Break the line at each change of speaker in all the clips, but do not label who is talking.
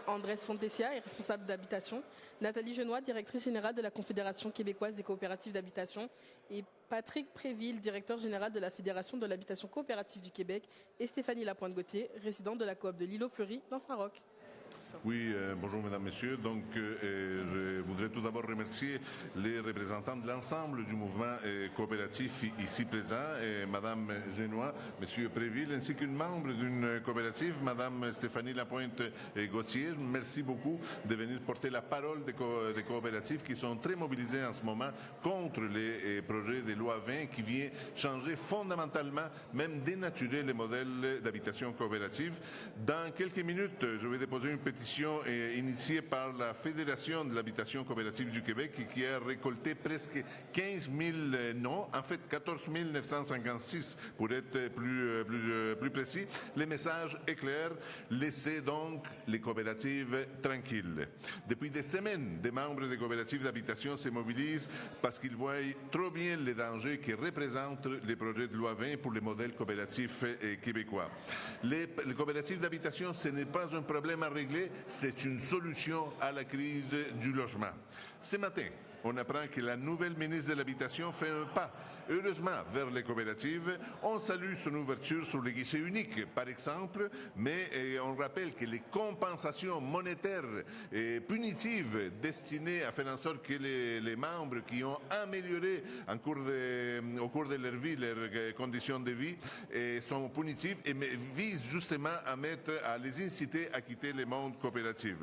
Andrés Fontessia est responsable d'habitation, Nathalie Genois, directrice générale de la Confédération québécoise des coopératives d'habitation, et Patrick Préville, directeur général de la Fédération de l'habitation coopérative du Québec, et Stéphanie Lapointe-Gauthier, résidente de la coop de l'Îlot Fleury dans Saint-Roch.
Oui, bonjour mesdames, messieurs. Donc, je voudrais tout d'abord remercier les représentants de l'ensemble du mouvement coopératif ici présent, madame Génois, monsieur Préville, ainsi qu'une membre d'une coopérative, madame Stéphanie Lapointe-Gauthier. Merci beaucoup de venir porter la parole des coopératives qui sont très mobilisées en ce moment contre les projets de loi 20 qui vient changer fondamentalement, même dénaturer les modèles d'habitation coopérative. Dans quelques minutes, je vais déposer une pétition initiée par la Fédération de l'habitation coopérative du Québec qui a récolté presque 15 000 noms, en fait 14 956 pour être plus précis. Le message est clair, laissez donc les coopératives tranquilles. Depuis des semaines, des membres des coopératives d'habitation se mobilisent parce qu'ils voient trop bien les dangers que représentent les projets de loi 20 pour les modèles coopératifs québécois. Les coopératives d'habitation, ce n'est pas un problème à régler, c'est une solution à la crise du logement. Ce matin, on apprend que la nouvelle ministre de l'Habitation fait un pas, heureusement, vers les coopératives. On salue son ouverture sur les guichets uniques, par exemple, mais on rappelle que les compensations monétaires et punitives destinées à faire en sorte que les membres qui ont amélioré au cours de leur vie, leurs conditions de vie, sont punitives et visent justement à les inciter à quitter le monde coopératif.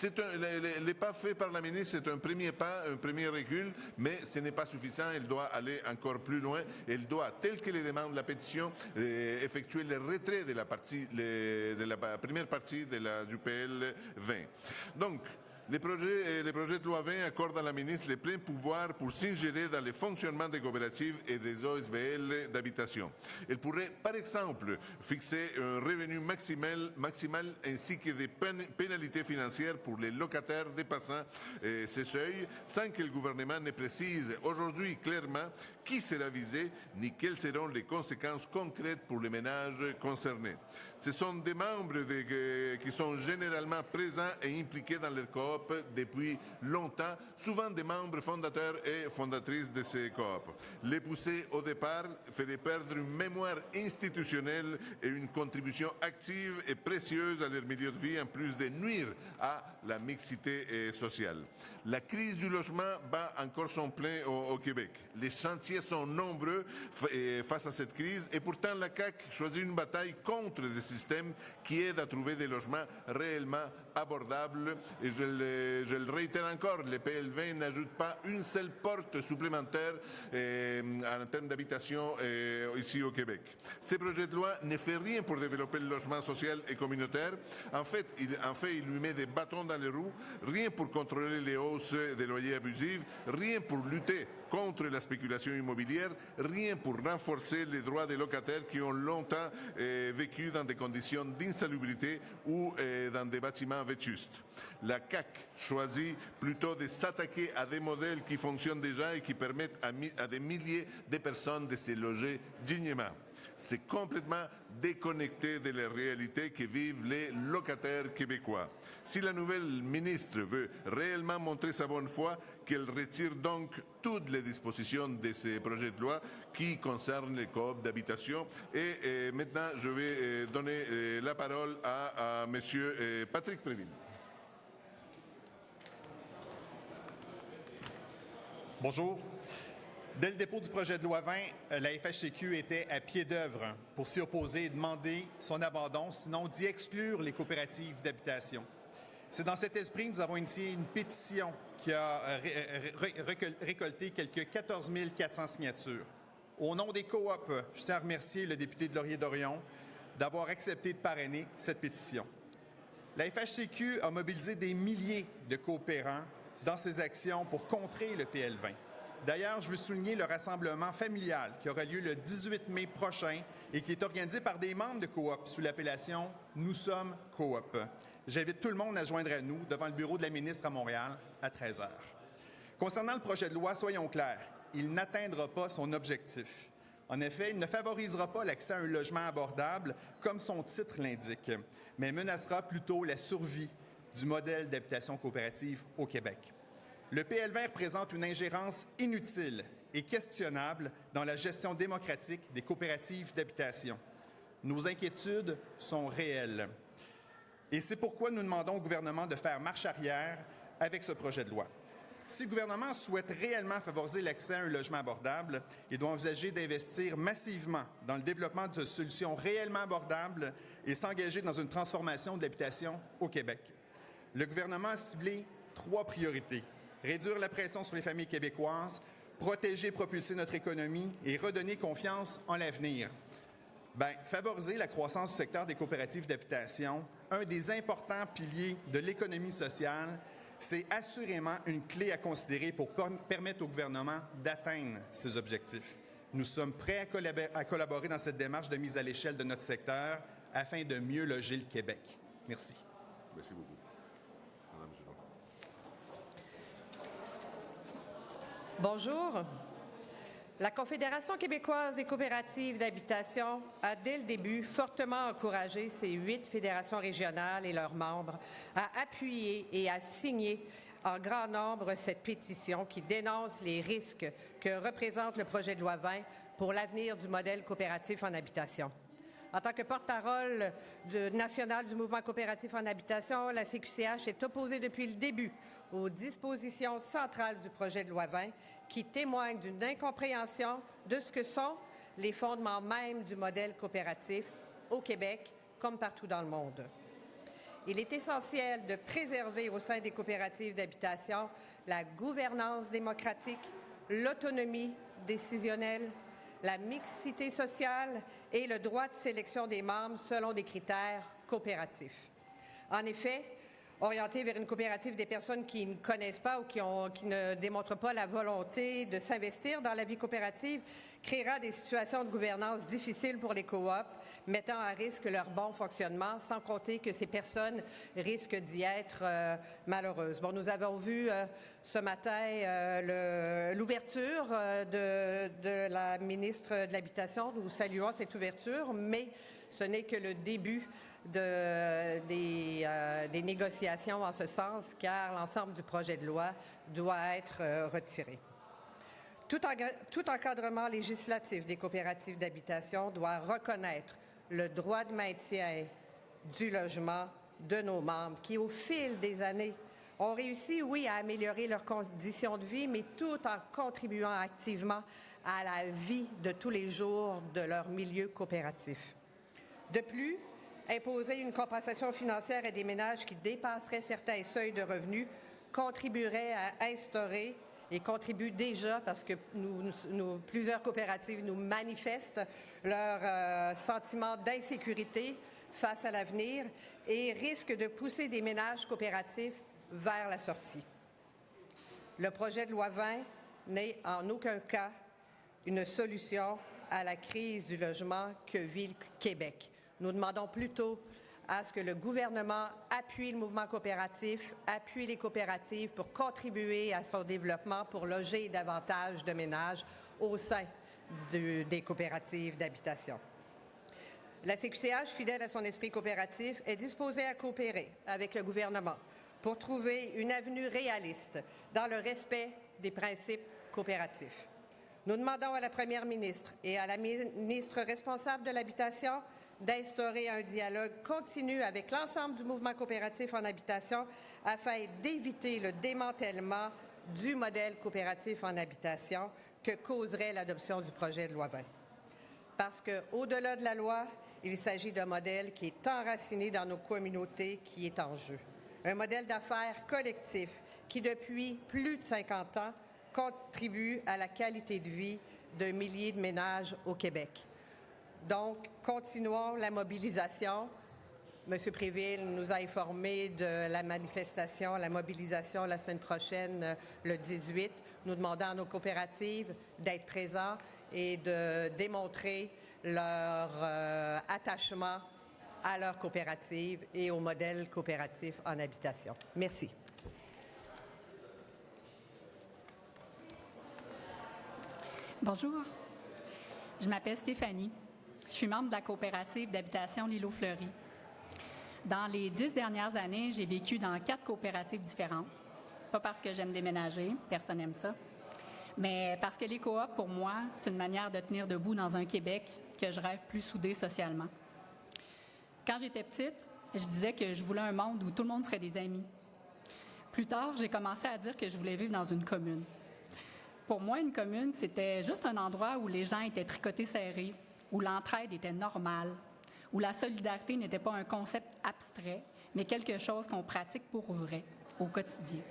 Le pas fait par la ministre, c'est un premier pas, un premier recul, mais ce n'est pas suffisant. Elle doit aller encore plus loin. Elle doit, tel que le demande la pétition, effectuer le retrait de la première partie du PL 20. Donc, les projets de loi 20 accordent à la ministre les pleins pouvoirs pour s'ingérer dans le fonctionnement des coopératives et des OSBL d'habitation. Elle pourrait, par exemple, fixer un revenu maximal ainsi que des pénalités financières pour les locataires dépassant ces seuils, sans que le gouvernement ne précise aujourd'hui clairement qui sera visé ni quelles seront les conséquences concrètes pour les ménages concernés. Ce sont des membres qui sont généralement présents et impliqués dans leur coop depuis longtemps, souvent des membres fondateurs et fondatrices de ces coop. Les pousser au départ ferait perdre une mémoire institutionnelle et une contribution active et précieuse à leur milieu de vie, en plus de nuire à la mixité sociale. La crise du logement bat encore son plein au Québec. Les chantiers sont nombreux face à cette crise et pourtant la CAQ choisit une bataille contre des systèmes qui aident à trouver des logements réellement abordables. Et je le réitère encore, le PL20 n'ajoute pas une seule porte supplémentaire en termes d'habitation ici au Québec. Ce projet de loi ne fait rien pour développer le logement social et communautaire. En fait, il lui met des bâtons dans les roues, rien pour contrôler les hausses des loyers abusifs, rien pour lutter contre la spéculation immobilière, rien pour renforcer les droits des locataires qui ont longtemps vécu dans des conditions d'insalubrité ou dans des bâtiments vétustes. La CAQ choisit plutôt de s'attaquer à des modèles qui fonctionnent déjà et qui permettent à des milliers de personnes de se loger dignement. C'est complètement déconnecté de la réalité que vivent les locataires québécois. Si la nouvelle ministre veut réellement montrer sa bonne foi, qu'elle retire donc toutes les dispositions de ces projets de loi qui concernent les coops d'habitation. Et maintenant, je vais donner la parole à monsieur Patrick Préville.
Bonjour. Dès le dépôt du projet de loi 20, la FHCQ était à pied d'œuvre pour s'y opposer et demander son abandon, sinon d'y exclure les coopératives d'habitation. C'est dans cet esprit que nous avons initié une pétition qui a récolté quelques 14 400 signatures. Au nom des coops, je tiens à remercier le député de Laurier-Dorion d'avoir accepté de parrainer cette pétition. La FHCQ a mobilisé des milliers de coopérants dans ses actions pour contrer le PL20. D'ailleurs, je veux souligner le rassemblement familial qui aura lieu le 18 mai prochain et qui est organisé par des membres de coop sous l'appellation « Nous sommes coop ». J'invite tout le monde à se joindre à nous devant le bureau de la ministre à Montréal à 13 h. Concernant le projet de loi, soyons clairs, il n'atteindra pas son objectif. En effet, il ne favorisera pas l'accès à un logement abordable, comme son titre l'indique, mais menacera plutôt la survie du modèle d'habitation coopérative au Québec. Le PL20 représente une ingérence inutile et questionnable dans la gestion démocratique des coopératives d'habitation. Nos inquiétudes sont réelles. Et c'est pourquoi nous demandons au gouvernement de faire marche arrière avec ce projet de loi. Si le gouvernement souhaite réellement favoriser l'accès à un logement abordable, il doit envisager d'investir massivement dans le développement de solutions réellement abordables et s'engager dans une transformation de l'habitation au Québec. Le gouvernement a ciblé 3 priorités. Réduire la pression sur les familles québécoises, protéger et propulser notre économie et redonner confiance en l'avenir. Favoriser la croissance du secteur des coopératives d'habitation, un des importants piliers de l'économie sociale, c'est assurément une clé à considérer pour permettre au gouvernement d'atteindre ses objectifs. Nous sommes prêts à collaborer dans cette démarche de mise à l'échelle de notre secteur afin de mieux loger le Québec. Merci.
Merci beaucoup. Madame Génois.
Bonjour. La Confédération québécoise des coopératives d'habitation a, dès le début, fortement encouragé ces 8 fédérations régionales et leurs membres à appuyer et à signer en grand nombre cette pétition qui dénonce les risques que représente le projet de loi 20 pour l'avenir du modèle coopératif en habitation. En tant que porte-parole nationale du mouvement coopératif en habitation, la CQCH est opposée depuis le début aux dispositions centrales du projet de loi 20 qui témoignent d'une incompréhension de ce que sont les fondements mêmes du modèle coopératif au Québec comme partout dans le monde. Il est essentiel de préserver au sein des coopératives d'habitation la gouvernance démocratique, l'autonomie décisionnelle, la mixité sociale et le droit de sélection des membres selon des critères coopératifs. En effet, orienter vers une coopérative des personnes qui ne connaissent pas ou qui ne démontrent pas la volonté de s'investir dans la vie coopérative créera des situations de gouvernance difficiles pour les coops, mettant à risque leur bon fonctionnement, sans compter que ces personnes risquent d'y être malheureuses. Bon, nous avons vu ce matin l'ouverture de la ministre de l'Habitation. Nous saluons cette ouverture, mais ce n'est que le début des négociations en ce sens, car l'ensemble du projet de loi doit être retiré. Tout encadrement législatif des coopératives d'habitation doit reconnaître le droit de maintien du logement de nos membres qui, au fil des années, ont réussi, oui, à améliorer leurs conditions de vie, mais tout en contribuant activement à la vie de tous les jours de leur milieu coopératif. De plus, imposer une compensation financière à des ménages qui dépasseraient certains seuils de revenus contribuerait à instaurer et contribue déjà, parce que plusieurs coopératives nous manifestent leur sentiment d'insécurité face à l'avenir et risque de pousser des ménages coopératifs vers la sortie. Le projet de loi 20 n'est en aucun cas une solution à la crise du logement que vit le Québec. Nous demandons plutôt à ce que le gouvernement appuie le mouvement coopératif, appuie les coopératives pour contribuer à son développement, pour loger davantage de ménages au sein des coopératives d'habitation. La CQCH, fidèle à son esprit coopératif, est disposée à coopérer avec le gouvernement pour trouver une avenue réaliste dans le respect des principes coopératifs. Nous demandons à la première ministre et à la ministre responsable de l'Habitation d'instaurer un dialogue continu avec l'ensemble du mouvement coopératif en habitation afin d'éviter le démantèlement du modèle coopératif en habitation que causerait l'adoption du projet de loi 20. Parce qu'au-delà de la loi, il s'agit d'un modèle qui est enraciné dans nos communautés qui est en jeu. Un modèle d'affaires collectif qui, depuis plus de 50 ans, contribue à la qualité de vie d'un millier de ménages au Québec. Donc, continuons la mobilisation. M. Préville nous a informé de la manifestation, la mobilisation la semaine prochaine, le 18. Nous demandons à nos coopératives d'être présents et de démontrer leur attachement à leur coopérative et au modèle coopératif en habitation. Merci.
Bonjour, je m'appelle Stéphanie. Je suis membre de la coopérative d'habitation L'Îlot Fleury. Dans les 10 dernières années, j'ai vécu dans 4 coopératives différentes. Pas parce que j'aime déménager, personne n'aime ça, mais parce que les coops, pour moi, c'est une manière de tenir debout dans un Québec que je rêve plus soudé socialement. Quand j'étais petite, je disais que je voulais un monde où tout le monde serait des amis. Plus tard, j'ai commencé à dire que je voulais vivre dans une commune. Pour moi, une commune, c'était juste un endroit où les gens étaient tricotés serrés, où l'entraide était normale, où la solidarité n'était pas un concept abstrait, mais quelque chose qu'on pratique pour vrai, au quotidien.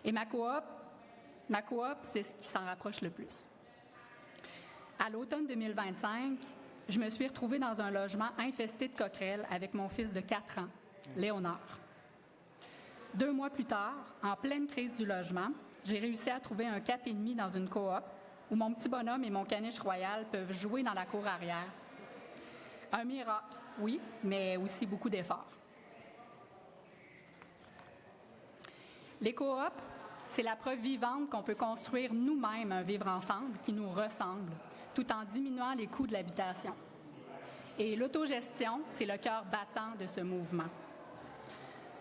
Et ma coop, c'est ce qui s'en rapproche le plus. À l'automne 2025, je me suis retrouvée dans un logement infesté de coquerelles avec mon fils de 4 ans, Léonard. 2 mois plus tard, en pleine crise du logement, j'ai réussi à trouver un 4,5 dans une coop où mon petit bonhomme et mon caniche royal peuvent jouer dans la cour arrière. Un miracle, oui, mais aussi beaucoup d'efforts. Les coops, c'est la preuve vivante qu'on peut construire nous-mêmes un vivre ensemble qui nous ressemble, tout en diminuant les coûts de l'habitation. Et l'autogestion, c'est le cœur battant de ce mouvement.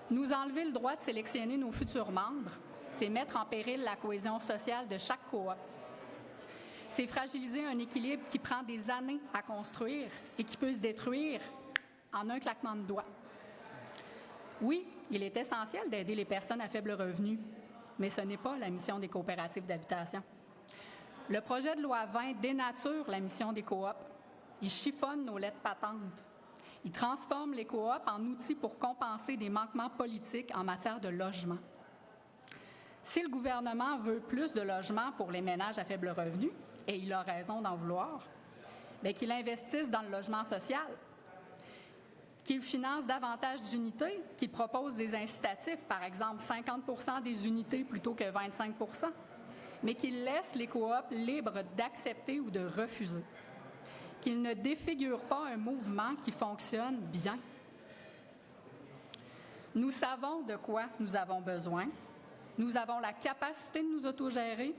Nous enlever le droit de sélectionner nos futurs membres, c'est mettre en péril la cohésion sociale de chaque coop. C'est fragiliser un équilibre qui prend des années à construire et qui peut se détruire en un claquement de doigts. Oui, il est essentiel d'aider les personnes à faible revenu, mais ce n'est pas la mission des coopératives d'habitation. Le projet de loi 20 dénature la mission des coops. Il chiffonne nos lettres patentes. Il transforme les coops en outils pour compenser des manquements politiques en matière de logement. Si le gouvernement veut plus de logements pour les ménages à faible revenu, et il a raison d'en vouloir, bien qu'il investisse dans le logement social, qu'il finance davantage d'unités, qu'il propose des incitatifs, par exemple 50 des unités plutôt que 25 mais qu'il laisse les coops libres d'accepter ou de refuser, qu'il ne défigure pas un mouvement qui fonctionne bien. Nous savons de quoi nous avons besoin. Nous avons la capacité de nous autogérer.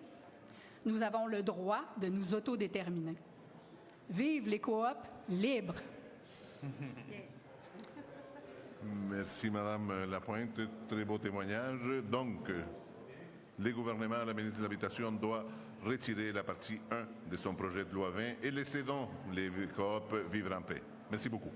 Nous avons le droit de nous autodéterminer. Vive les coops libres!
Merci, Madame Lapointe. Très beau témoignage. Donc, le gouvernement, la ministre de l'Habitation, doit retirer la partie 1 de son projet de loi 20 et laisser donc les coops vivre en paix. Merci beaucoup.